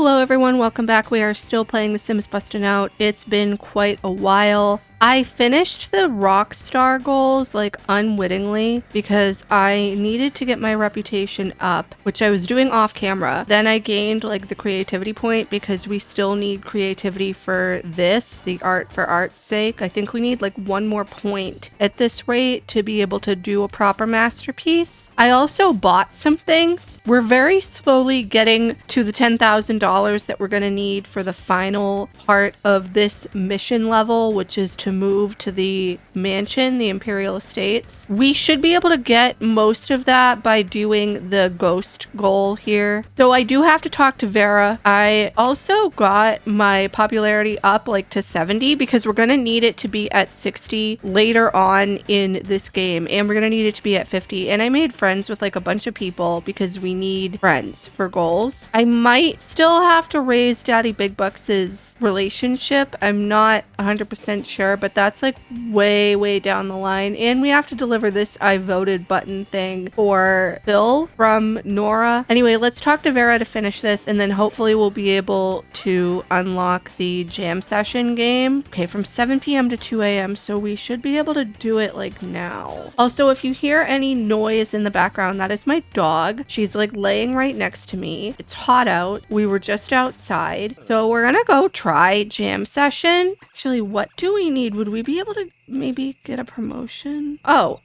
Hello everyone, welcome back. We are still playing The Sims Bustin' Out. It's been quite a while. I finished the Rockstar goals like unwittingly because I needed to get my reputation up, which I was doing off camera. Then I gained like the creativity point because we still need creativity for this, the art for art's sake. I think we need like one more point at this rate to be able to do a proper masterpiece. I also bought some things. We're very slowly getting to the $10,000 that we're going to need for the final part of this mission level, which is to move to the mansion, the Imperial Estates. We should be able to get most of that by doing the ghost goal here. So I do have to talk to Vera. I also got my popularity up like to 70 because we're going to need it to be at 60 later on in this game, and we're going to need it to be at 50. And I made friends with like a bunch of people because we need friends for goals. I might still have to raise Daddy Big Bucks's relationship. I'm not 100% sure, but that's like way down the line. And we have to deliver this I voted button thing for Phil from Nora. Anyway, let's talk to Vera to finish this, and then hopefully we'll be able to unlock the jam session game. Okay, from 7 p.m. to 2 a.m. So we should be able to do it like now. Also, if you hear any noise in the background, that is my dog. She's like laying right next to me. It's hot out. We were just outside. So we're gonna go try jam session. Actually, what do we need? Would we be able to maybe get a promotion? Oh,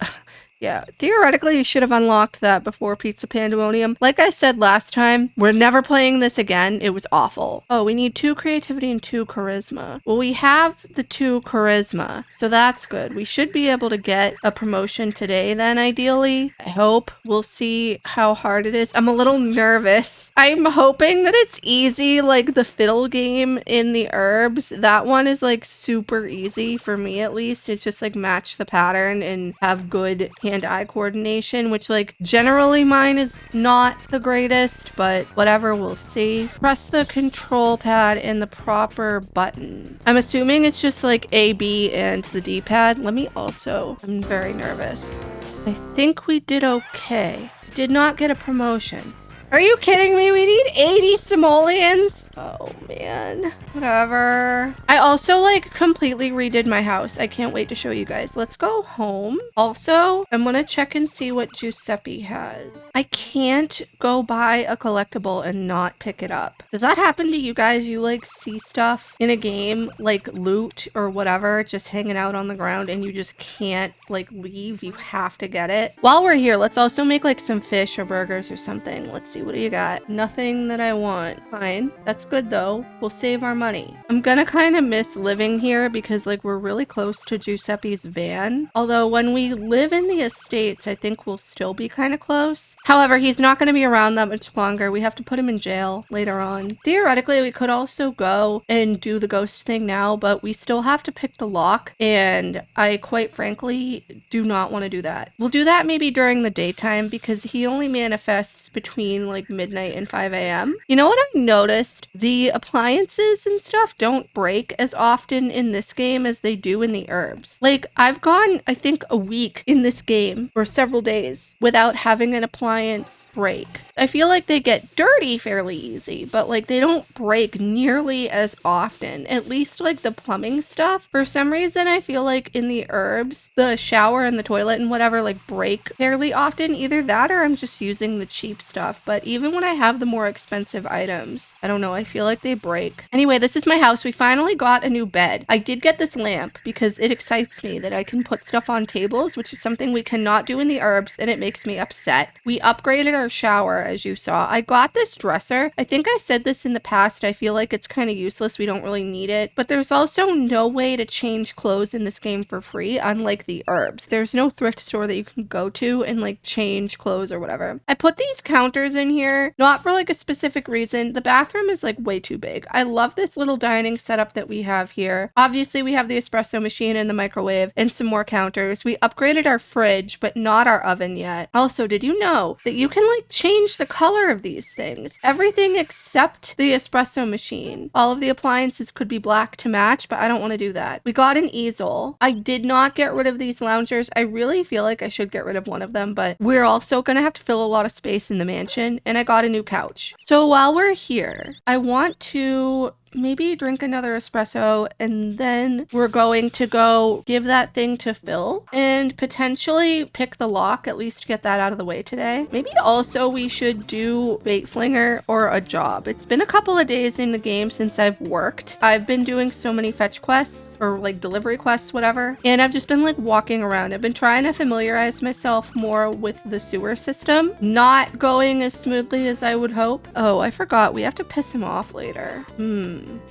yeah, theoretically, you should have unlocked that before Pizza Pandemonium. Like I said last time, we're never playing this again. It was awful. Oh, we need 2 creativity and 2 charisma. Well, we have the 2 charisma, so that's good. We should be able to get a promotion today then, ideally. I hope. We'll see how hard it is. I'm a little nervous. I'm hoping that it's easy, like the fiddle game in the herbs. That one is like super easy for me, at least. It's just like match the pattern and have good hand-eye coordination, which like generally mine is not the greatest, but whatever, we'll see. Press the control pad and the proper button. I'm assuming it's just like A, B, and the D-pad. Let me also, I'm very nervous. I think we did okay. Did not get a promotion. Are you kidding me? We need 80 simoleons? Oh man, whatever. I also like completely redid my house. I can't wait to show you guys. Let's go home. Also, I'm gonna check and see what Giuseppe has. I can't go buy a collectible and not pick it up. Does that happen to you guys? You like see stuff in a game, like loot or whatever, just hanging out on the ground, and you just can't like leave. You have to get it. While we're here, let's also make like some fish or burgers or something. Let's see, what do you got? Nothing that I want. Fine. That's good though. We'll save our money. I'm gonna kind of miss living here because like we're really close to Giuseppe's van. Although when we live in the estates, I think we'll still be kind of close. However, he's not going to be around that much longer. We have to put him in jail later on. Theoretically, we could also go and do the ghost thing now, but we still have to pick the lock, and I quite frankly do not want to do that. We'll do that maybe during the daytime because he only manifests between like midnight and 5 a.m. You know what I noticed? The appliances and stuff don't break as often in this game as they do in the herbs. Like I've gone, I think, a week in this game or several days without having an appliance break. I feel like they get dirty fairly easy, but like they don't break nearly as often. At least like the plumbing stuff. For some reason, I feel like in the herbs, the shower and the toilet and whatever like break fairly often. Either that or I'm just using the cheap stuff. But even when I have the more expensive items, I don't know, I feel like they break. Anyway, this is my house. We finally got a new bed. I did get this lamp because it excites me that I can put stuff on tables, which is something we cannot do in the herbs, and it makes me upset. We upgraded our shower, as you saw. I got this dresser. I think I said this in the past. I feel like it's kind of useless. We don't really need it. But there's also no way to change clothes in this game for free, unlike the herbs. There's no thrift store that you can go to and like change clothes or whatever. I put these counters in here, not for like a specific reason. The bathroom is like way too big. I love this little dining setup that we have here. Obviously, we have the espresso machine and the microwave and some more counters. We upgraded our fridge, but not our oven yet. Also, did you know that you can like change the color of these things? Everything except the espresso machine. All of the appliances could be black to match, but I don't want to do that. We got an easel. I did not get rid of these loungers. I really feel like I should get rid of one of them, but we're also going to have to fill a lot of space in the mansion. in, and I got a new couch. So while we're here, I want to maybe drink another espresso, and then we're going to go give that thing to Phil and potentially pick the lock, at least get that out of the way today. Maybe also we should do bait flinger or a job. It's been a couple of days in the game since I've worked. I've been doing so many fetch quests or like delivery quests, whatever, and I've just been like walking around. I've been trying to familiarize myself more with the sewer system, not going as smoothly as I would hope. Oh, I forgot, we have to piss him off later.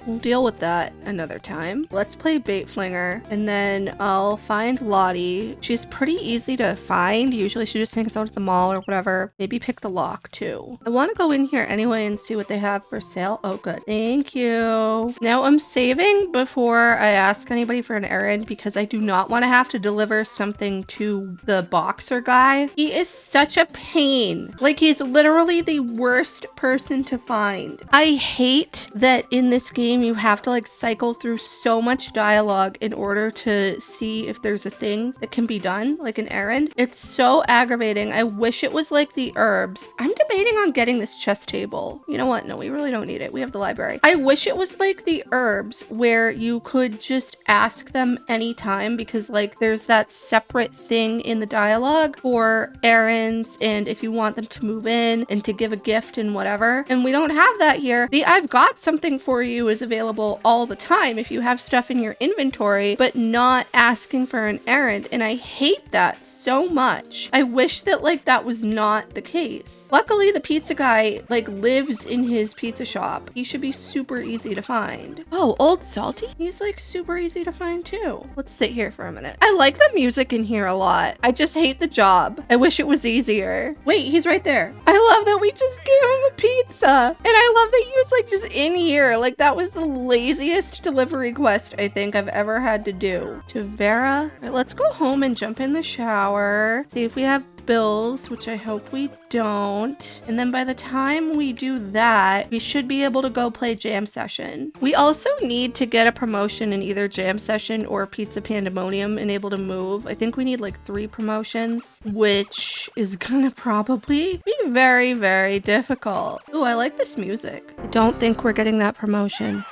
We'll deal with that another time. Let's play bait flinger, and then I'll find Lottie. She's pretty easy to find. Usually she just hangs out at the mall or whatever. Maybe pick the lock too. I want to go in here anyway and see what they have for sale. Oh, good. Thank you. Now I'm saving before I ask anybody for an errand because I do not want to have to deliver something to the boxer guy. He is such a pain. Like, he's literally the worst person to find. I hate that in this game you have to like cycle through so much dialogue in order to see if there's a thing that can be done, like an errand. It's so aggravating. I wish it was like the herbs. I'm debating on getting this chess table. You know what? No, we really don't need it. We have the library. I wish it was like the herbs where you could just ask them anytime, because like there's that separate thing in the dialogue for errands and if you want them to move in and to give a gift and whatever. And we don't have that here. The I've got something for you is available all the time if you have stuff in your inventory, but not asking for an errand. And I hate that so much. I wish that like that was not the case. Luckily, the pizza guy like lives in his pizza shop. He should be super easy to find. Oh, Old Salty? He's like super easy to find too. Let's sit here for a minute. I like the music in here a lot. I just hate the job. I wish it was easier. Wait, he's right there. I love that we just gave him a pizza. And I love that he was like just in here. Like, that was the laziest delivery quest I think I've ever had to do. To Vera. All right, let's go home and jump in the shower. See if we have bills, which I hope we don't. And then by the time we do that, we should be able to go play Jam Session. We also need to get a promotion in either Jam Session or Pizza Pandemonium and able to move. I think we need like 3 promotions, which is gonna probably be very, very difficult. Oh, I like this music. I don't think we're getting that promotion.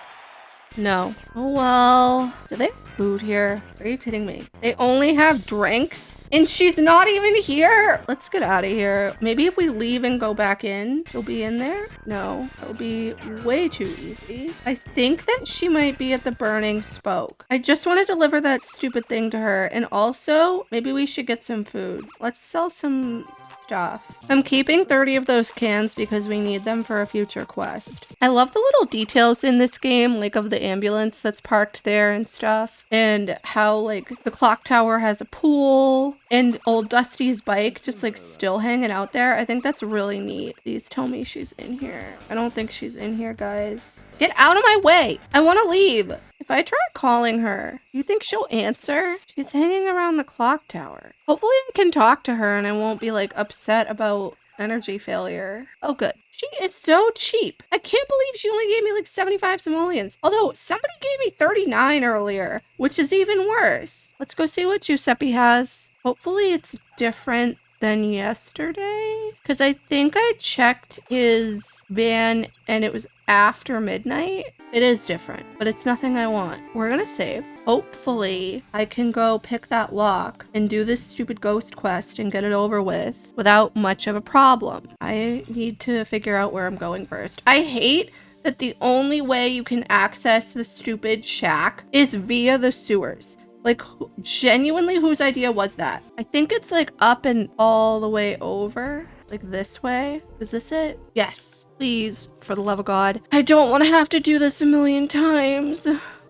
No. Oh well. Do they have food here? Are you kidding me? They only have drinks? And she's not even here? Let's get out of here. Maybe if we leave and go back in, she'll be in there? No, that would be way too easy. I think that she might be at the Burning Spoke. I just want to deliver that stupid thing to her. And also, maybe we should get some food. Let's sell some stuff. I'm keeping 30 of those cans because we need them for a future quest. I love the little details in this game, like of the ambulance that's parked there and stuff, and how like the clock tower has a pool and old Dusty's bike just like still hanging out there. I think that's really neat. Please tell me she's in here. I don't think she's in here, guys. Get out of my way. I want to leave. If I try calling her, do you think she'll answer? She's hanging around the clock tower. Hopefully I can talk to her and I won't be like upset about energy failure. Oh, good. She is so cheap. I can't believe she only gave me like 75 simoleons. Although somebody gave me 39 earlier, which is even worse. Let's go see what Giuseppe has. Hopefully it's different than yesterday, because I think I checked his van and it was after midnight. It is different, but it's nothing I want. We're gonna save. Hopefully I can go pick that lock and do this stupid ghost quest and get it over with without much of a problem. I need to figure out where I'm going first. I hate that the only way you can access the stupid shack is via the sewers. Like, genuinely, whose idea was that? I think it's like up and all the way over. Like this way. Is this it? Yes. Please, for the love of God. I don't want to have to do this a million times.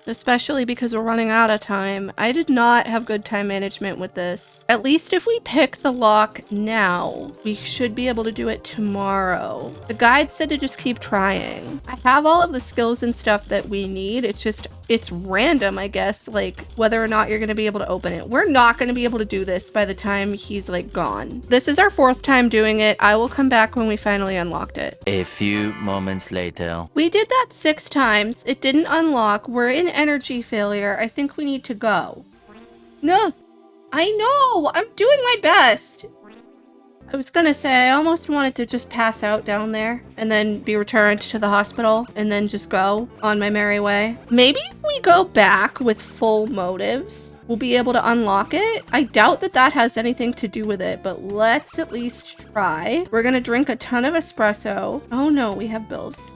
Especially because we're running out of time. I did not have good time management with this. At least if we pick the lock now, we should be able to do it tomorrow. The guide said to just keep trying. I have all of the skills and stuff that we need. It's just, it's random, I guess, like whether or not you're going to be able to open it. We're not going to be able to do this by the time he's like gone. This is our 4th time doing it. I will come back when we finally unlocked it. A few moments later. We did that 6 times. It didn't unlock. We're in energy failure. I think we need to go. No, I know. I'm doing my best. I was gonna say, I almost wanted to just pass out down there and then be returned to the hospital and then just go on my merry way. Maybe if we go back with full motives, we'll be able to unlock it. I doubt that that has anything to do with it, but let's at least try. We're gonna drink a ton of espresso. Oh no, we have bills.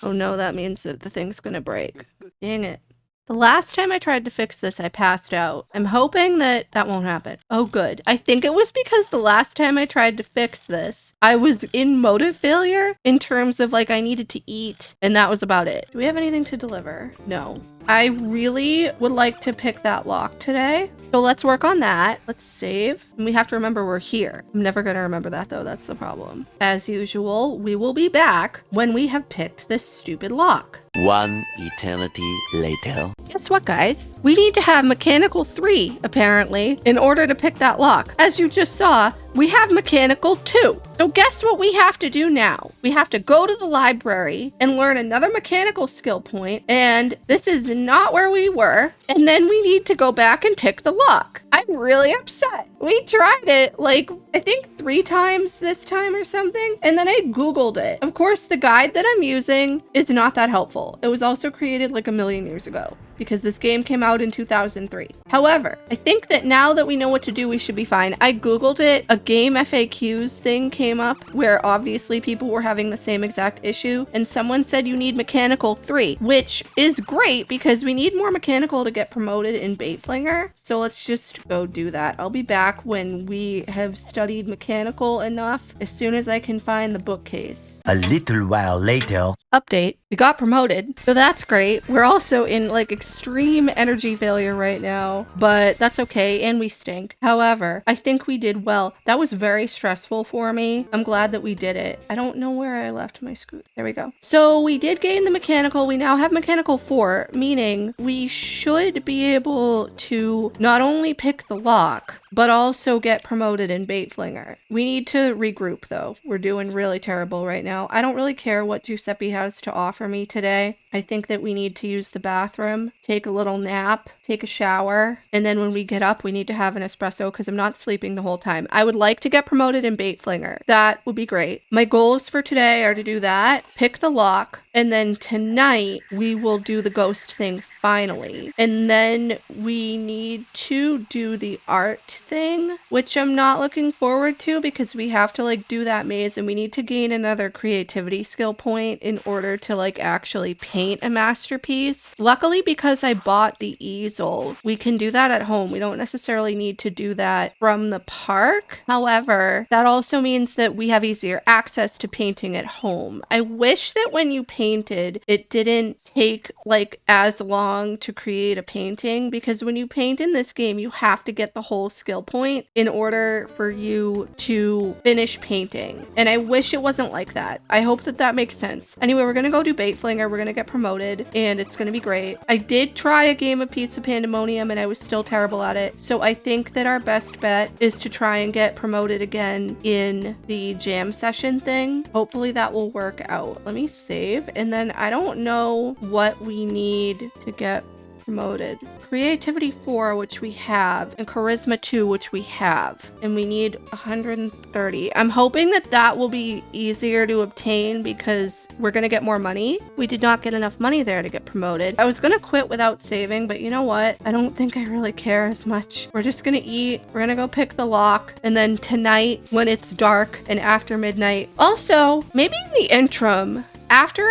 Oh no, that means that the thing's gonna break. Dang it. The last time I tried to fix this, I passed out. I'm hoping that that won't happen. Oh, good. I think it was because the last time I tried to fix this, I was in motive failure in terms of like I needed to eat, and that was about it. Do we have anything to deliver? No. I really would like to pick that lock today. So let's work on that. Let's save. And we have to remember we're here. I'm never going to remember that though. That's the problem. As usual, we will be back when we have picked this stupid lock. One eternity later. Guess what, guys? We need to have Mechanical 3, apparently, in order to pick that lock. As you just saw, we have Mechanical 2. So guess what we have to do now? We have to go to the library and learn another mechanical skill point, and this is not where we were. And then we need to go back and pick the lock. I'm really upset. We tried it like, I think 3 times this time or something, and then I Googled it. Of course, the guide that I'm using is not that helpful. It was also created like a million years ago, because this game came out in 2003. However, I think that now that we know what to do, we should be fine. I Googled it, a game FAQs thing came up where obviously people were having the same exact issue, and someone said you need Mechanical 3, which is great because we need more mechanical to get promoted in Baitflinger. So let's just go do that. I'll be back when we have studied mechanical enough, as soon as I can find the bookcase. A little while later. Update, we got promoted, so that's great. We're also in like extreme energy failure right now, but that's okay, and we stink. However, I think we did well. That was very stressful for me. I'm glad that we did it. I don't know where I left my scoot. There we go. So we did gain the mechanical. We now have Mechanical 4, meaning we should be able to not only pick the lock, but also get promoted in Baitflinger. We need to regroup though. We're doing really terrible right now. I don't really care what Giuseppe has to offer me today. I think that we need to use the bathroom, take a little nap, take a shower, and then when we get up, we need to have an espresso because I'm not sleeping the whole time. I would like to get promoted in Baitflinger. That would be great. My goals for today are to do that, pick the lock, and then tonight we will do the ghost thing finally. And then we need to do the art thing, which I'm not looking forward to because we have to like do that maze and we need to gain another creativity skill point in order to like actually paint a masterpiece. Luckily, because I bought the easel, we can do that at home. We don't necessarily need to do that from the park. However, that also means that we have easier access to painting at home. I wish that when you painted, it didn't take like as long to create a painting, because when you paint in this game, you have to get the whole skill point in order for you to finish painting. And I wish it wasn't like that. I hope that that makes sense. Anyway, we're gonna go do Baitflinger. We're gonna get promoted and it's gonna be great. I did try a game of Pizza Pandemonium and I was still terrible at it. So I think that our best bet is to try and get promoted again in the jam session thing. Hopefully that will work out. Let me save. And then I don't know what we need to get promoted. Creativity 4, which we have, and Charisma 2, which we have, and we need 130. I'm hoping that that will be easier to obtain because we're gonna get more money. We did not get enough money there to get promoted. I was gonna quit without saving, but you know what? I don't think I really care as much. We're just gonna eat, we're gonna go pick the lock, and then tonight, when it's dark and after midnight. Also, maybe in the interim, after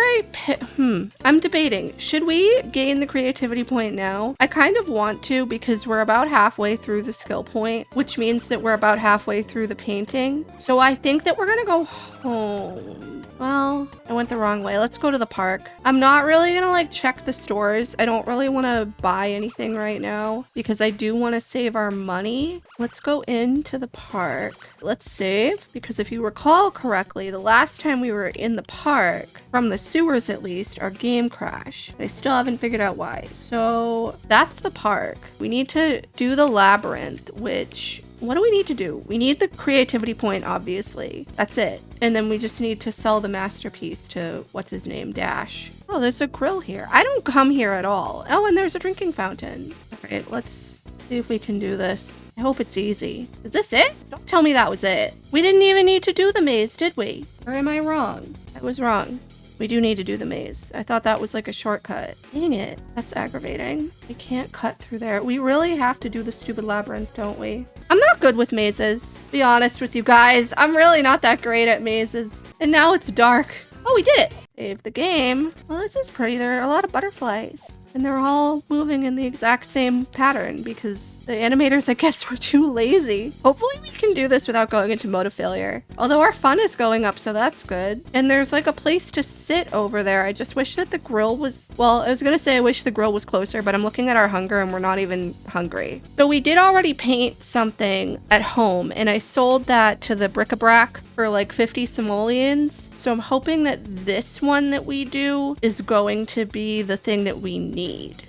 I'm debating, should we gain the creativity point now? I kind of want to because we're about halfway through the skill point, which means that we're about halfway through the painting. So I think that we're gonna go home. Well, I went the wrong way. Let's go to the park. I'm not really gonna like check the stores. I don't really want to buy anything right now because I do want to save our money. Let's go into the park. Let's save because if you recall correctly, the last time we were in the park, from the sewers at least, our game crashed. I still haven't figured out why. So that's the park. We need to do the labyrinth, which... what do we need to do? We need the creativity point, obviously. That's it. And then we just need to sell the masterpiece to, what's his name, Dash. Oh, there's a grill here. I don't come here at all. Oh, and there's a drinking fountain. All right, let's See if we can do this. I hope it's easy. Is this it? Don't tell me that was it. We didn't even need to do the maze, did we? Or am I wrong? I was wrong. We do need to do the maze. I thought that was like a shortcut. Dang it. That's aggravating. We can't cut through there. We really have to do the stupid labyrinth, don't we? I'm not good with mazes. Be honest with you guys. I'm really not that great at mazes. And now it's dark. Oh, we did it. Save the game. Well, this is pretty. There are a lot of butterflies. And they're all moving in the exact same pattern because the animators, I guess, were too lazy. Hopefully we can do this without going into mode of failure. Although our fun is going up, so that's good. And there's like a place to sit over there. I just wish that the grill was, well, I was gonna say I wish the grill was closer, but I'm looking at our hunger and we're not even hungry. So we did already paint something at home and I sold that to the bric-a-brac for like 50 simoleons. So I'm hoping that this one that we do is going to be the thing that we need.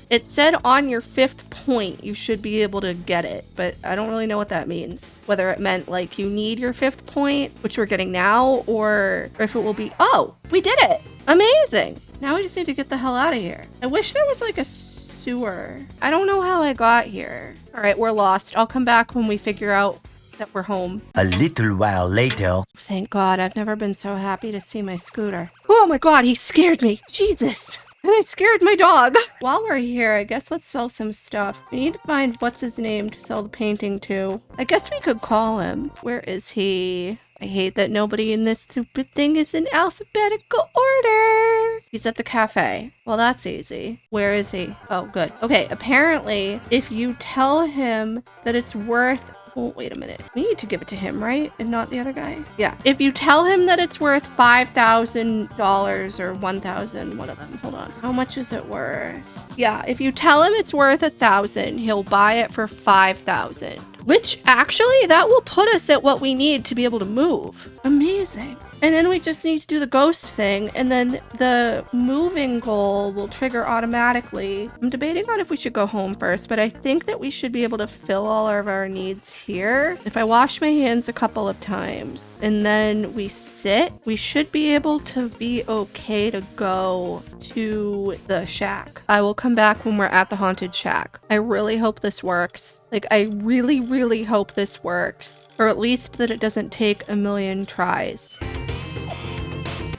It said on your 5th point you should be able to get it, but I don't really know what that means. Whether it meant like you need your 5th point, which we're getting now, or if it will be, oh, we did it. Amazing. Now we just need to get the hell out of here. I wish there was like a sewer. I don't know how I got here. All right, we're lost. I'll come back when we figure out that we're home. A little while later. Thank God, I've never been so happy to see my scooter. Oh my God, he scared me. Jesus. And I scared my dog. While we're here, I guess let's sell some stuff. We need to find what's his name to sell the painting to. I guess we could call him. Where is he? I hate that nobody in this stupid thing is in alphabetical order. He's at the cafe. Well, that's easy. Where is he? Oh, good. Okay, apparently, if you tell him that it's worth... Oh, wait a minute. We need to give it to him, right? And not the other guy? Yeah. If you tell him that it's worth $5,000 or 1,000, one of them. Hold on. How much is it worth? Yeah. If you tell him it's worth 1,000, he'll buy it for 5,000. Which actually, that will put us at what we need to be able to move. Amazing. And then we just need to do the ghost thing, and then the moving goal will trigger automatically. I'm debating on if we should go home first, but I think that we should be able to fill all of our needs here. If I wash my hands a couple of times, and then we sit, we should be able to be okay to go to the shack. I will come back when we're at the haunted shack. I really hope this works. Like, I really, really hope this works. Or at least that it doesn't take a million tries.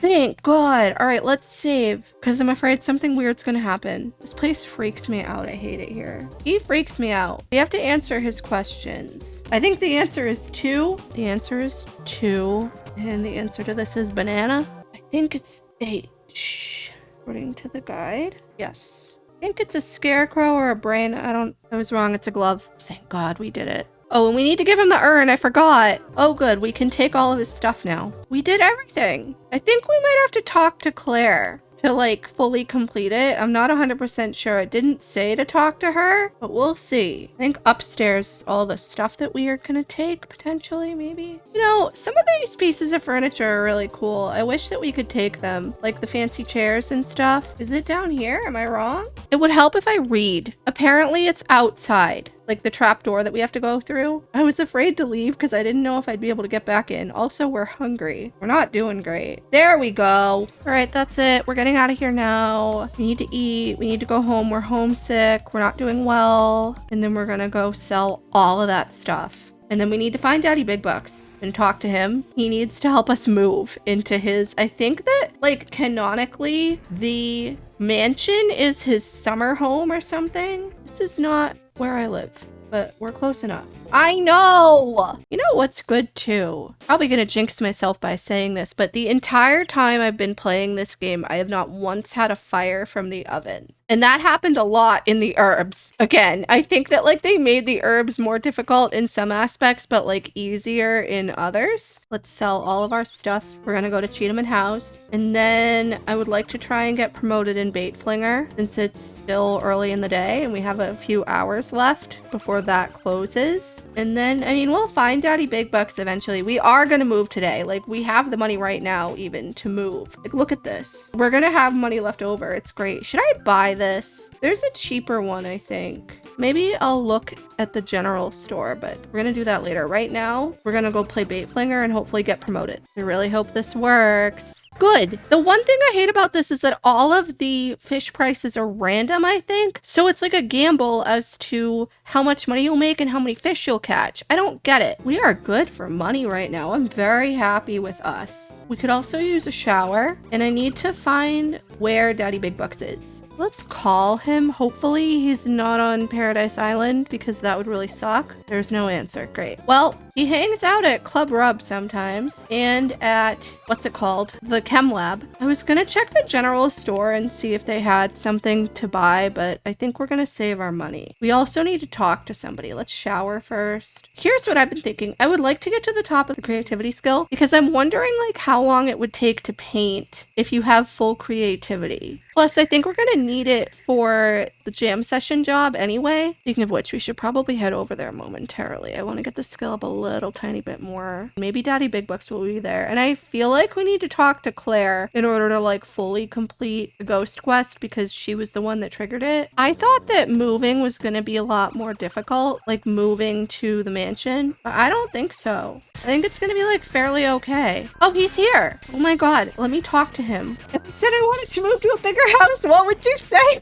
Thank God. All right, let's save because I'm afraid something weird's gonna happen. This place freaks me out. I hate it here. He freaks me out. We have to answer his questions. I think the answer is 2. The answer is 2. And the answer to this is banana. I think it's H. According to the guide. Yes. I think it's a scarecrow or a brain. I was wrong. It's a glove. Thank God we did it. Oh, and we need to give him the urn. I forgot. Oh, good. We can take all of his stuff now. We did everything. I think we might have to talk to Claire to like fully complete it. I'm not 100% sure. It didn't say to talk to her, but we'll see. I think upstairs is all the stuff that we are gonna take potentially, maybe. You know, some of these pieces of furniture are really cool. I wish that we could take them, like the fancy chairs and stuff. Is it down here? Am I wrong? It would help if I read. Apparently it's outside. Like the trap door that we have to go through. I was afraid to leave because I didn't know if I'd be able to get back in. Also, we're hungry. We're not doing great. There we go. All right, that's it. We're getting out of here now. We need to eat. We need to go home. We're homesick. We're not doing well. And then we're gonna go sell all of that stuff. And then we need to find Daddy Big Bucks and talk to him. He needs to help us move into his, I think that like canonically the mansion is his summer home or something. This is not where I live, but we're close enough. I know! You know what's good too? Probably gonna jinx myself by saying this, but the entire time I've been playing this game, I have not once had a fire from the oven. And that happened a lot in the herbs. Again, I think that like they made the herbs more difficult in some aspects, but like easier in others. Let's sell all of our stuff. We're gonna go to Cheethaman House. And then I would like to try and get promoted in Bait Flinger since it's still early in the day and we have a few hours left before that closes. And then, I mean, we'll find Daddy Big Bucks eventually. We are gonna move today. Like we have the money right now even to move. Like look at this. We're gonna have money left over. It's great. Should I buy this? There's a cheaper one, I think. Maybe I'll look at the general store, but we're gonna do that later. Right now, we're gonna go play bait flinger and hopefully get promoted. I really hope this works. Good. The one thing I hate about this is that all of the fish prices are random, I think. So it's like a gamble as to how much money you'll make and how many fish you'll catch. I don't get it. We are good for money right now. I'm very happy with us. We could also use a shower, and I need to find where Daddy Big Bucks is. Let's call him. Hopefully he's not on Paradise Island because that would really suck. There's no answer. Great. Well, he hangs out at Club Rub sometimes and at, what's it called? The Chem Lab. I was gonna check the general store and see if they had something to buy, but I think we're gonna save our money. We also need to talk to somebody. Let's shower first. Here's what I've been thinking. I would like to get to the top of the creativity skill because I'm wondering like how long it would take to paint if you have full creativity. Plus, I think we're gonna need it for the jam session job anyway. Speaking of which, we should probably head over there momentarily. I want to get the skill up a little tiny bit more. Maybe Daddy Big Bucks will be there. And I feel like we need to talk to Claire in order to like fully complete the ghost quest because she was the one that triggered it. I thought that moving was going to be a lot more difficult, like moving to the mansion, but I don't think so. I think it's going to be like fairly okay. Oh, he's here. Oh my God. Let me talk to him. If I said I wanted to move to a bigger house, what would you say?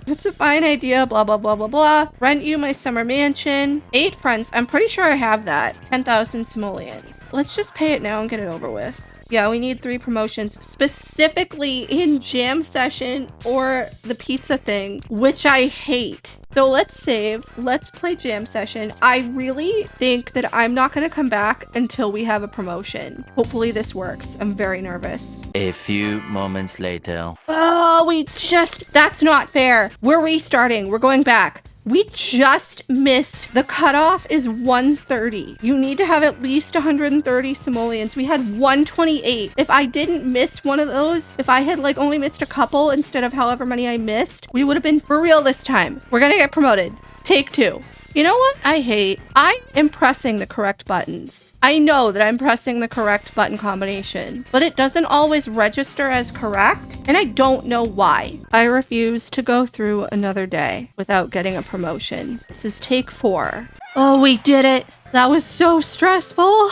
That's a fine idea, blah, blah, blah, blah, blah. Rent you my summer mansion. 8 friends. I'm pretty sure I have that. 10,000 simoleons. Let's just pay it now and get it over with. Yeah, we need 3 promotions, specifically in jam session or the pizza thing, which I hate. So let's save. Let's play jam session. I really think that I'm not going to come back until we have a promotion. Hopefully this works. I'm very nervous. A few moments later. Oh, that's not fair. We're restarting. We're going back. We just missed. The cutoff is 130. You need to have at least 130 simoleons. We had 128. If I didn't miss one of those, if I had like only missed a couple instead of however many I missed, we would have been for real this time. We're gonna get promoted. Take 2. You know what I hate? I am pressing the correct buttons. I know that I'm pressing the correct button combination, but it doesn't always register as correct, and I don't know why. I refuse to go through another day without getting a promotion. This is take 4. Oh, we did it. That was so stressful.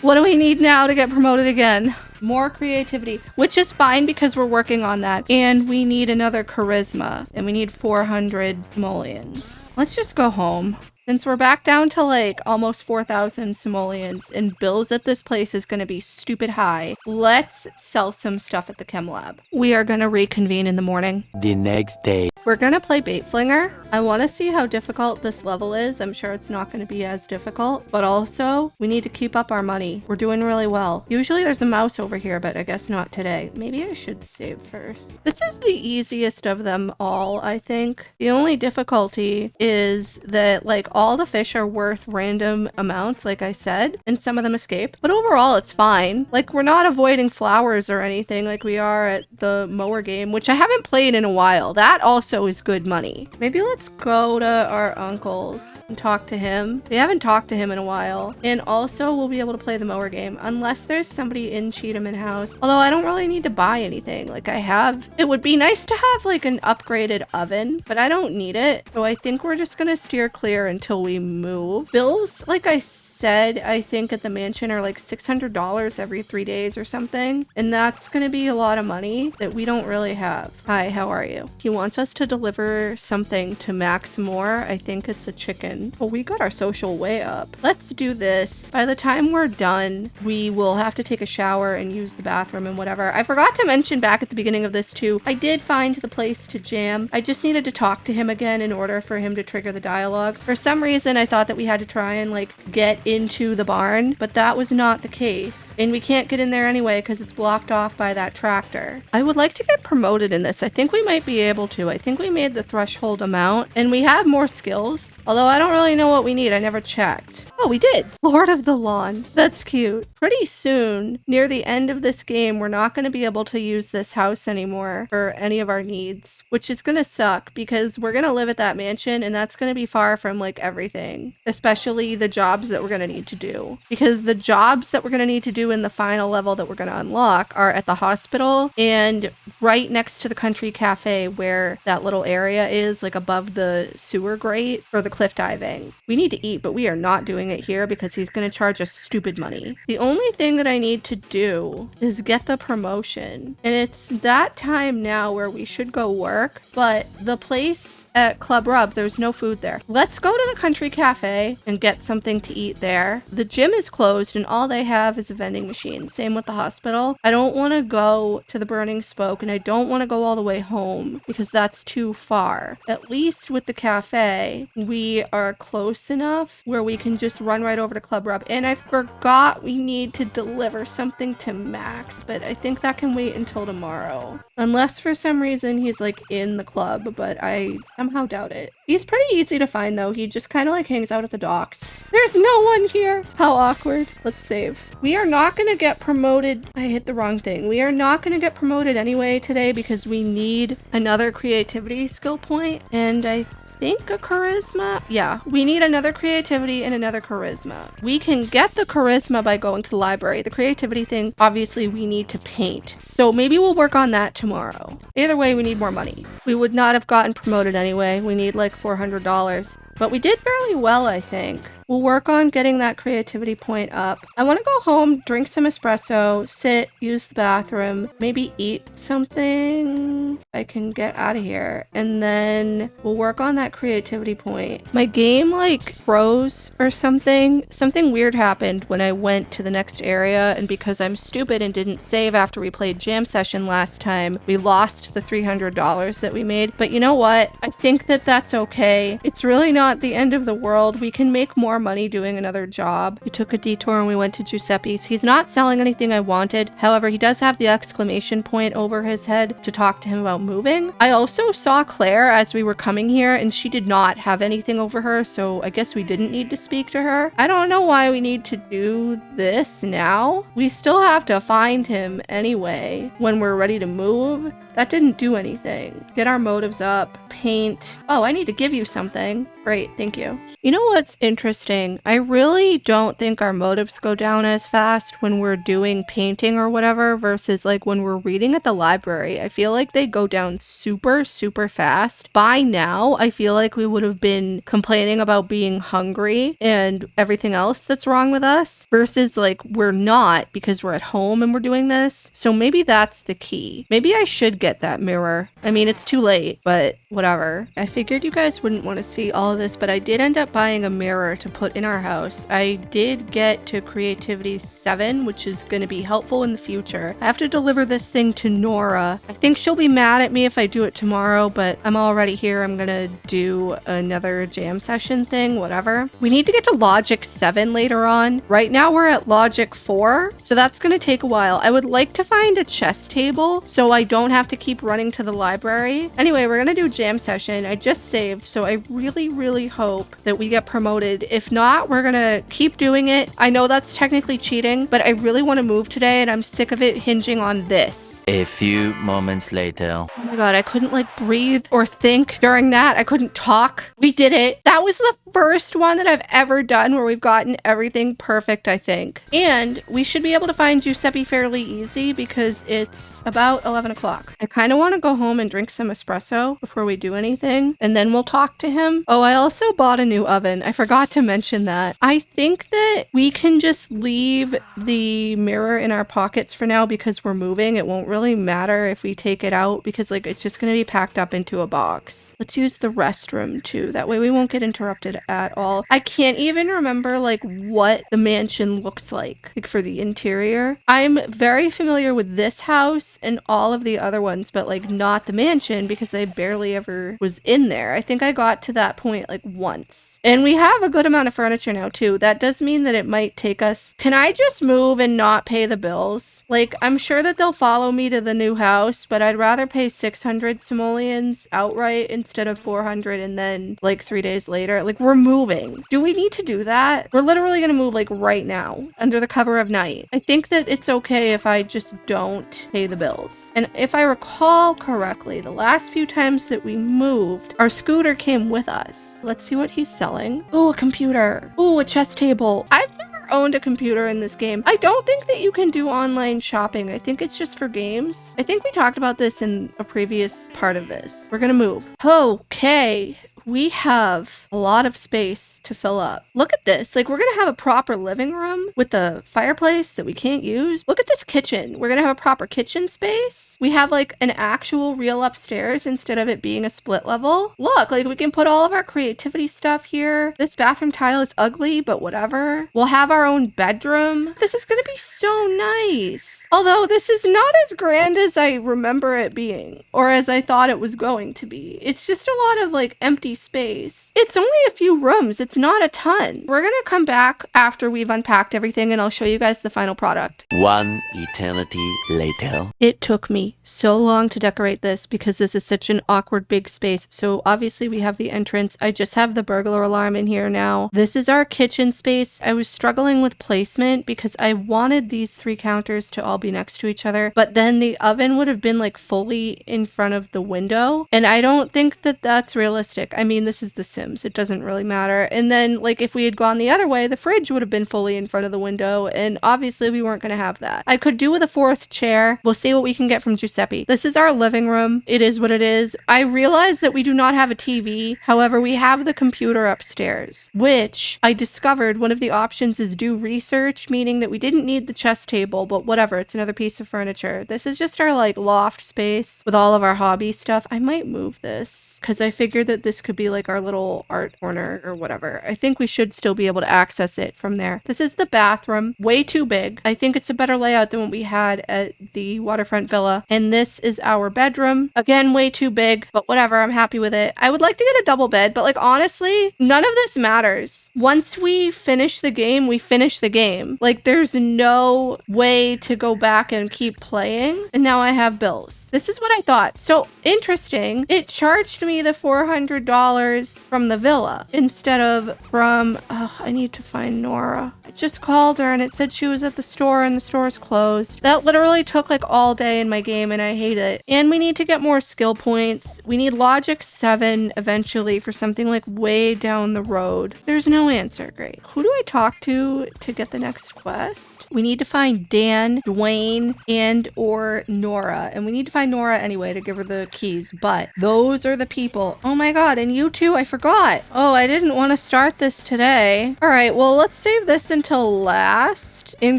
What do we need now to get promoted again? More creativity, which is fine because we're working on that. And we need another charisma, and we need 400 simoleons. Let's just go home. Since we're back down to like almost 4,000 simoleons and bills at this place is going to be stupid high, let's sell some stuff at the Chem Lab. We are going to reconvene in the morning. The next day. We're going to play Bait Flinger. I want to see how difficult this level is. I'm sure it's not going to be as difficult, but also we need to keep up our money. We're doing really well. Usually there's a mouse over here, but I guess not today. Maybe I should save first. This is the easiest of them all, I think. The only difficulty is that like all the fish are worth random amounts, like I said, and some of them escape. But overall, it's fine. Like we're not avoiding flowers or anything like we are at the mower game, which I haven't played in a while. That also is good money. Maybe let's go to our uncle's and talk to him. We haven't talked to him in a while. And also we'll be able to play the mower game unless there's somebody in Cheetahman House. Although I don't really need to buy anything. Like I have, it would be nice to have like an upgraded oven, but I don't need it. So I think we're just gonna steer clear until we move. Bills, like I said, I think at the mansion are like $600 every 3 days or something. And that's gonna be a lot of money that we don't really have. Hi, how are you? He wants us to deliver something to Max Moore. I think it's a chicken. Oh, we got our social way up. Let's do this. By the time we're done, we will have to take a shower and use the bathroom and whatever. I forgot to mention back at the beginning of this too, I did find the place to jam. I just needed to talk to him again in order for him to trigger the dialogue. For some reason, I thought that we had to try and like get into the barn, but that was not the case. And we can't get in there anyway because it's blocked off by that tractor. I would like to get promoted in this. I think we might be able to. I think we made the threshold amount and we have more skills, although I don't really know what we need. I never checked. Oh, we did. Lord of the Lawn. That's cute. Pretty soon, near the end of this game, we're not going to be able to use this house anymore for any of our needs, which is going to suck because we're going to live at that mansion and that's going to be far from like everything, especially the jobs that we're going to need to do. Because the jobs that we're going to need to do in the final level that we're going to unlock are at the hospital and right next to the country cafe where that little area is, like above the sewer grate for the cliff diving. We need to eat, but we are not doing it here because he's going to charge us stupid money. The only thing that I need to do is get the promotion. And it's that time now where we should go work, but the place at Club Rub, there's no food there. Let's go to the country cafe and get something to eat there. The gym is closed and all they have is a vending machine. Same with the hospital. I don't want to go to the Burning Spoke and I don't want to go all the way home because that's too far. At least with the cafe, we are close enough where we can just run right over to Club Rub. And I forgot we need to deliver something to Max, but I think that can wait until tomorrow. Unless for some reason he's like in the club, but I somehow doubt it. He's pretty easy to find though. He just kind of like hangs out at the docks. There's no one here. How awkward. Let's save. We are not going to get promoted. I hit the wrong thing. We are not going to get promoted anyway today because we need another creativity skill point, and I think a charisma. Yeah, we need another creativity and another charisma. We can get the charisma by going to the library. The creativity thing, obviously we need to paint. So maybe we'll work on that tomorrow. Either way, we need more money. We would not have gotten promoted anyway. We need like $400. But we did fairly well, I think. We'll work on getting that creativity point up. I want to go home, drink some espresso, sit, use the bathroom, maybe eat something I can get out of here. And then we'll work on that creativity point. My game like froze or something. Something weird happened when I went to the next area, and because I'm stupid and didn't save after we played Jam Session last time, we lost the $300 that we made. But you know what? I think that that's okay. It's really not the end of the world. We can make more money doing another job. We took a detour and we went to Giuseppe's. He's not selling anything I wanted. However, he does have the exclamation point over his head to talk to him about moving. I also saw Claire as we were coming here and she did not have anything over her, so I guess we didn't need to speak to her. I don't know why we need to do this now. We still have to find him anyway when we're ready to move. That didn't do anything. Get our motives up. Paint. Oh, I need to give you something. Great, thank you. You know what's interesting? I really don't think our motives go down as fast when we're doing painting or whatever versus like when we're reading at the library. I feel like they go down super, super fast. By now, I feel like we would have been complaining about being hungry and everything else that's wrong with us versus like we're not because we're at home and we're doing this. So maybe that's the key. Maybe I should get that mirror. I mean, it's too late, but whatever. I figured you guys wouldn't want to see all of this, but I did end up buying a mirror to put in our house. I did get to Creativity 7, which is going to be helpful in the future. I have to deliver this thing to Nora. I think she'll be mad at me if I do it tomorrow, but I'm already here. I'm going to do another jam session thing, whatever. We need to get to Logic 7 later on. Right now we're at Logic 4, so that's going to take a while. I would like to find a chess table so I don't have to keep running to the library. Anyway, we're going to do jam session. I just saved, so I really hope that we get promoted. If not, we're gonna keep doing it. I know that's technically cheating, but I really want to move today and I'm sick of it hinging on this. A few moments later. Oh my god, I couldn't like breathe or think during that. I couldn't talk. We did it. That was the first one that I've ever done where we've gotten everything perfect, I think. And we should be able to find Giuseppe fairly easy because it's about 11 o'clock. I kind of want to go home and drink some espresso before we do anything, and then we'll talk to him. Oh, I also bought a new oven. I forgot to mention that. I think that we can just leave the mirror in our pockets for now because we're moving. It won't really matter if we take it out because like it's just going to be packed up into a box. Let's use the restroom too. That way we won't get interrupted at all. I can't even remember like what the mansion looks like for the interior. I'm very familiar with this house and all of the other ones, but like not the mansion because I barely ever was in there. I think I got to that point like once. And we have a good amount of furniture now too. That does mean that it might take us. Can I just move and not pay the bills? Like, I'm sure that they'll follow me to the new house, but I'd rather pay 600 simoleons outright instead of 400 and then like 3 days later. Like, we're moving. Do we need to do that? We're literally gonna move like right now under the cover of night. I think that it's okay if I just don't pay the bills. And if I recall correctly, the last few times that we moved, our scooter came with us. Let's see what he's selling. Oh, a computer. Oh, a chess table. I've never owned a computer in this game. I don't think that you can do online shopping. I think it's just for games. I think we talked about this in a previous part of this. We're gonna move. Okay. We have a lot of space to fill up. Look at this. Like, we're going to have a proper living room with a fireplace that we can't use. Look at this kitchen. We're going to have a proper kitchen space. We have like an actual real upstairs instead of it being a split level. Look, like we can put all of our creativity stuff here. This bathroom tile is ugly, but whatever. We'll have our own bedroom. This is going to be so nice. Although this is not as grand as I remember it being or as I thought it was going to be. It's just a lot of like empty space. It's only a few rooms. It's not a ton. We're gonna come back after we've unpacked everything and I'll show you guys the final product. One eternity later. It took me so long to decorate this because this is such an awkward big space. So obviously we have the entrance. I just have the burglar alarm in here now. This is our kitchen space. I was struggling with placement because I wanted these 3 counters to all be next to each other, but then the oven would have been like fully in front of the window. And I don't think that that's realistic. I mean, this is The Sims. It doesn't really matter. And then, like, if we had gone the other way, the fridge would have been fully in front of the window, and obviously we weren't going to have that. I could do with a 4th chair. We'll see what we can get from Giuseppe. This is our living room. It is what it is. I realize that we do not have a TV. However, we have the computer upstairs, which I discovered one of the options is do research, meaning that we didn't need the chess table, but whatever. It's another piece of furniture. This is just our, like, loft space with all of our hobby stuff. I might move this because I figured that this could be like our little art corner or whatever. I think we should still be able to access it from there. This is the bathroom. Way too big. I think it's a better layout than what we had at the waterfront villa. And this is our bedroom. Again, way too big, but whatever. I'm happy with it. I would like to get a double bed, but like honestly, none of this matters. Once we finish the game, we finish the game. Like there's no way to go back and keep playing. And now I have bills. This is what I thought. So interesting. It charged me the $400 from the villa instead of from, I need to find Nora. I just called her and it said she was at the store and the store's closed. That literally took like all day in my game and I hate it. And we need to get more skill points. We need logic 7 eventually for something like way down the road. There's no answer. Great. Who do I talk to get the next quest? We need to find Dan, Dwayne, and or Nora. And we need to find Nora anyway to give her the keys. But those are the people. Oh my god, and you too, I forgot. Oh, I didn't want to start this today. All right, well, let's save this until last in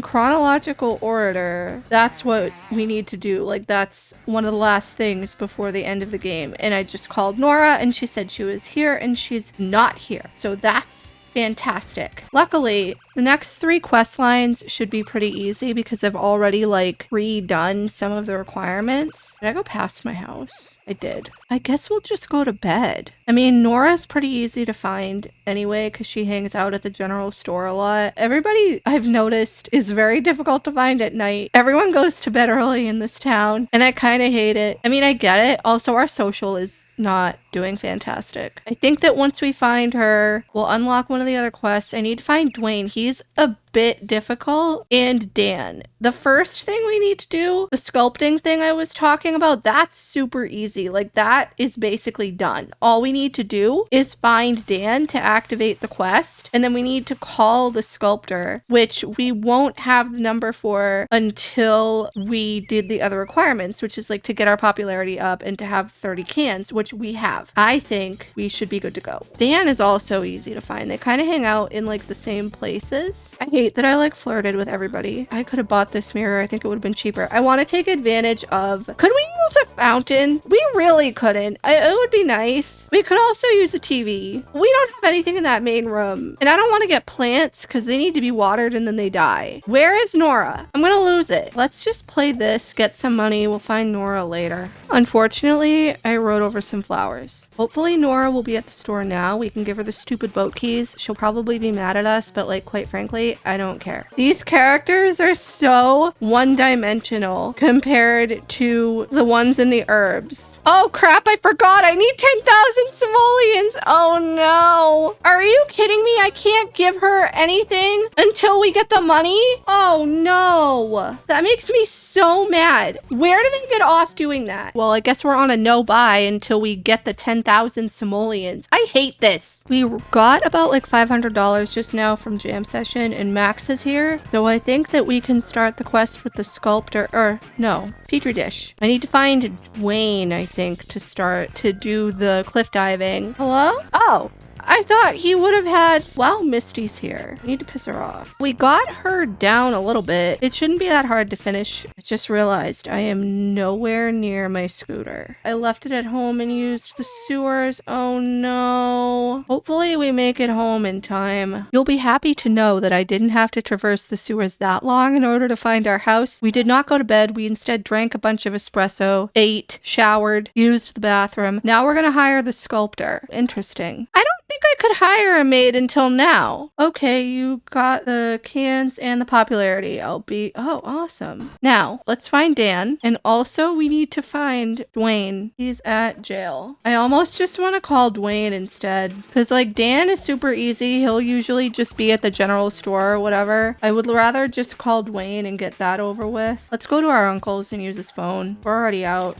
chronological order. That's what we need to do. Like, that's one of the last things before the end of the game. And I just called Nora and she said she was here and she's not here. So that's fantastic. Luckily, the next 3 quest lines should be pretty easy because I've already like redone some of the requirements. Did I go past my house? I did. I guess we'll just go to bed. I mean, Nora's pretty easy to find anyway because she hangs out at the general store a lot. Everybody I've noticed is very difficult to find at night. Everyone goes to bed early in this town and I kind of hate it. I mean, I get it. Also, our social is not doing fantastic. I think that once we find her, we'll unlock one of the other quests. I need to find Dwayne. He's a bit difficult. And Dan. The first thing we need to do, the sculpting thing I was talking about, that's super easy. Like that is basically done. All we need to do is find Dan to activate the quest. And then we need to call the sculptor, which we won't have the number for until we did the other requirements, which is like to get our popularity up and to have 30 cans, which we have. I think we should be good to go. Dan is also easy to find. They kind of hang out in like the same places. I hate that I like flirted with everybody. I could have bought this mirror. I think it would have been cheaper. I want to take advantage of, could we use a fountain? We really couldn't. It would be nice. We could also use a TV. We don't have anything in that main room. And I don't want to get plants because they need to be watered and then they die. Where is Nora? I'm going to lose it. Let's just play this, get some money. We'll find Nora later. Unfortunately, I wrote over some flowers. Hopefully Nora will be at the store now. We can give her the stupid boat keys. She'll probably be mad at us, but like, quite frankly, I don't care. These characters are so one-dimensional compared to the ones in the herbs. Oh crap, I forgot. I need 10,000 simoleons. Oh no. Are you kidding me? I can't give her anything until we get the money? Oh no. That makes me so mad. Where do they get off doing that? Well, I guess we're on a no buy until we get the 10,000 simoleons. I hate this. We got about like $500 just now from Jam Session and Max is here. So I think that we can start the quest with the sculptor, or no, Petri dish. I need to find Dwayne, I think, to start to do the cliff diving. Hello? Oh. I thought he would have had... Well, Misty's here. I need to piss her off. We got her down a little bit. It shouldn't be that hard to finish. I just realized I am nowhere near my scooter. I left it at home and used the sewers. Oh no. Hopefully we make it home in time. You'll be happy to know that I didn't have to traverse the sewers that long in order to find our house. We did not go to bed. We instead drank a bunch of espresso, ate, showered, used the bathroom. Now we're gonna hire the sculptor. Interesting. I don't think I could hire a maid until now. Okay, you got the cans and the popularity. Oh, awesome. Now, let's find Dan. And also, we need to find Dwayne. He's at jail. I almost just want to call Dwayne instead. Because, like, Dan is super easy. He'll usually just be at the general store or whatever. I would rather just call Dwayne and get that over with. Let's go to our uncle's and use his phone. We're already out.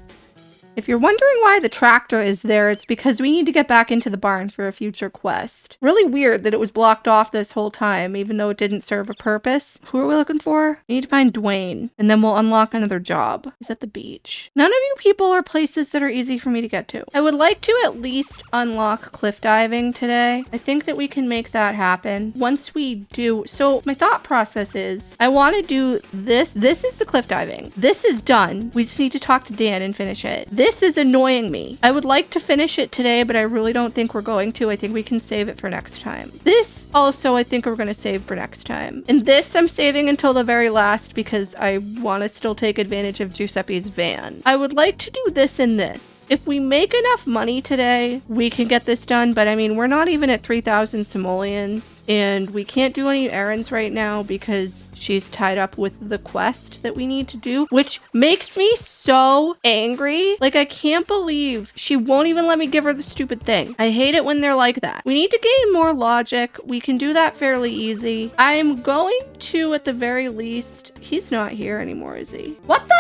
If you're wondering why the tractor is there, it's because we need to get back into the barn for a future quest. Really weird that it was blocked off this whole time, even though it didn't serve a purpose. Who are we looking for? We need to find Dwayne, and then we'll unlock another job. He's at the beach. None of you people are places that are easy for me to get to. I would like to at least unlock cliff diving today. I think that we can make that happen. Once we do, so my thought process is, I want to do this. This is the cliff diving. This is done. We just need to talk to Dan and finish it. This is annoying me. I would like to finish it today, but I really don't think we're going to. I think we can save it for next time. This also, I think we're going to save for next time. And this I'm saving until the very last because I want to still take advantage of Giuseppe's van. I would like to do this and this. If we make enough money today, we can get this done. But I mean, we're not even at 3,000 simoleons and we can't do any errands right now because she's tied up with the quest that we need to do, which makes me so angry. Like, I can't believe she won't even let me give her the stupid thing. I hate it when they're like that. We need to gain more logic. We can do that fairly easy. I'm going to, at the very least, he's not here anymore, is he? What the?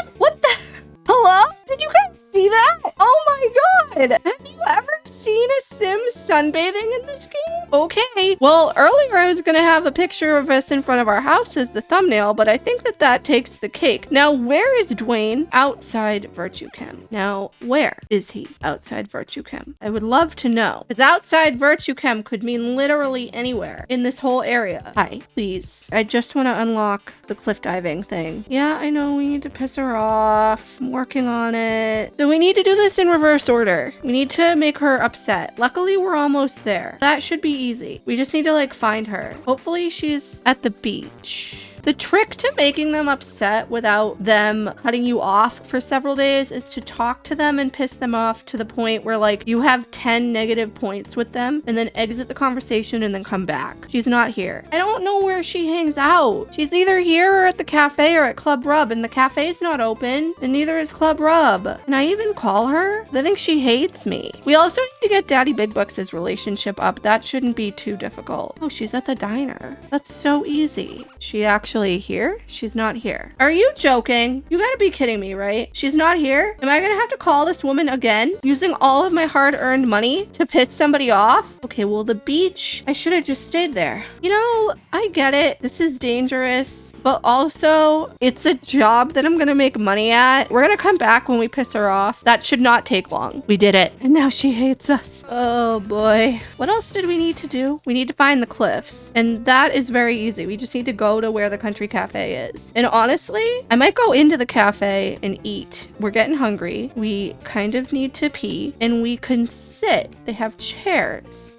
Hello? Did you guys see that? Oh my god! Have you ever seen a Sim sunbathing in this game? Okay. Well, earlier I was gonna have a picture of us in front of our house as the thumbnail, but I think that that takes the cake. Now, where is Dwayne? Outside Virtue Chem. Now, where is he outside Virtue Chem? I would love to know. Because outside Virtue Chem could mean literally anywhere in this whole area. Hi, please. I just want to unlock the cliff diving thing. Yeah, I know we need to piss her off. I'm working on it. So we need to do this in reverse order. We need to make her upset. Luckily, we're almost there. That should be easy. We just need to like find her. Hopefully she's at the beach. The trick to making them upset without them cutting you off for several days is to talk to them and piss them off to the point where like you have 10 negative points with them and then exit the conversation and then come back. She's not here. I don't know where she hangs out. She's either here or at the cafe or at Club Rub, and the cafe's not open and neither is Club Rub. Can I even call her? I think she hates me. We also need to get Daddy Big Bucks' relationship up. That shouldn't be too difficult. Oh, she's at the diner. That's so easy. She actually here? She's not here. Are you joking? You gotta be kidding me, right? She's not here? Am I gonna have to call this woman again? Using all of my hard-earned money to piss somebody off? Okay, well, the beach, I should have just stayed there. You know, I get it. This is dangerous, but also it's a job that I'm gonna make money at. We're gonna come back when we piss her off. That should not take long. We did it. And now she hates us. Oh boy. What else did we need to do? We need to find the cliffs. And that is very easy. We just need to go to where the the country cafe is. And honestly, I might go into the cafe and eat. We're getting hungry. We kind of need to pee and we can sit. They have chairs.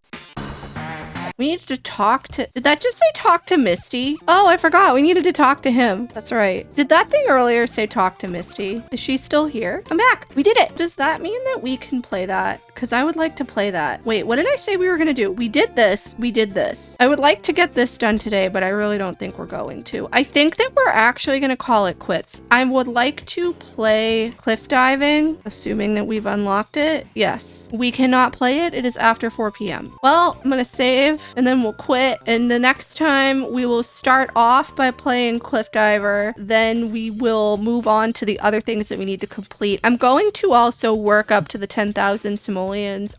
We needed to talk to... Did that just say talk to Misty? Oh, I forgot. We needed to talk to him. That's right. Did that thing earlier say talk to Misty? Is she still here? I'm back. We did it. Does that mean that we can play that? Because I would like to play that. Wait, what did I say we were going to do? We did this. We did this. I would like to get this done today, but I really don't think we're going to. I think that we're actually going to call it quits. I would like to play cliff diving, assuming that we've unlocked it. Yes. We cannot play it. It is after 4 p.m. Well, I'm going to save and then we'll quit. And the next time we will start off by playing cliff diver. Then we will move on to the other things that we need to complete. I'm going to also work up to the 10,000 simoleons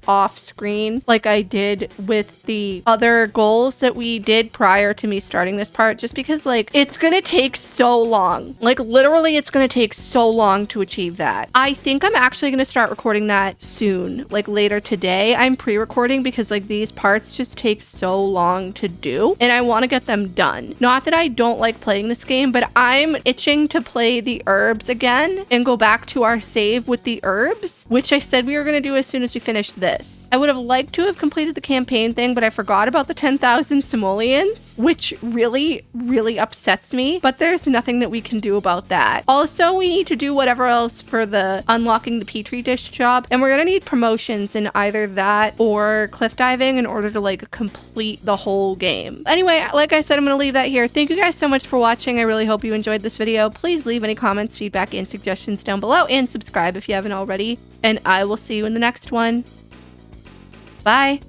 off screen like I did with the other goals that we did prior to me starting this part, just because like it's gonna take so long. Like literally it's gonna take so long to achieve that. I think I'm actually gonna start recording that soon, like later today. I'm pre-recording because like these parts just take so long to do and I want to get them done. Not that I don't like playing this game, but I'm itching to play the herbs again and go back to our save with the herbs, which I said we were gonna do as soon as we finish this. I would have liked to have completed the campaign thing, but I forgot about the 10,000 simoleons, which really, really upsets me, but there's nothing that we can do about that. Also, we need to do whatever else for the unlocking the petri dish job, and we're gonna need promotions in either that or cliff diving in order to like complete the whole game. Anyway, like I said, I'm gonna leave that here. Thank you guys so much for watching. I really hope you enjoyed this video. Please leave any comments, feedback, and suggestions down below, and subscribe if you haven't already. And I will see you in the next one. Bye.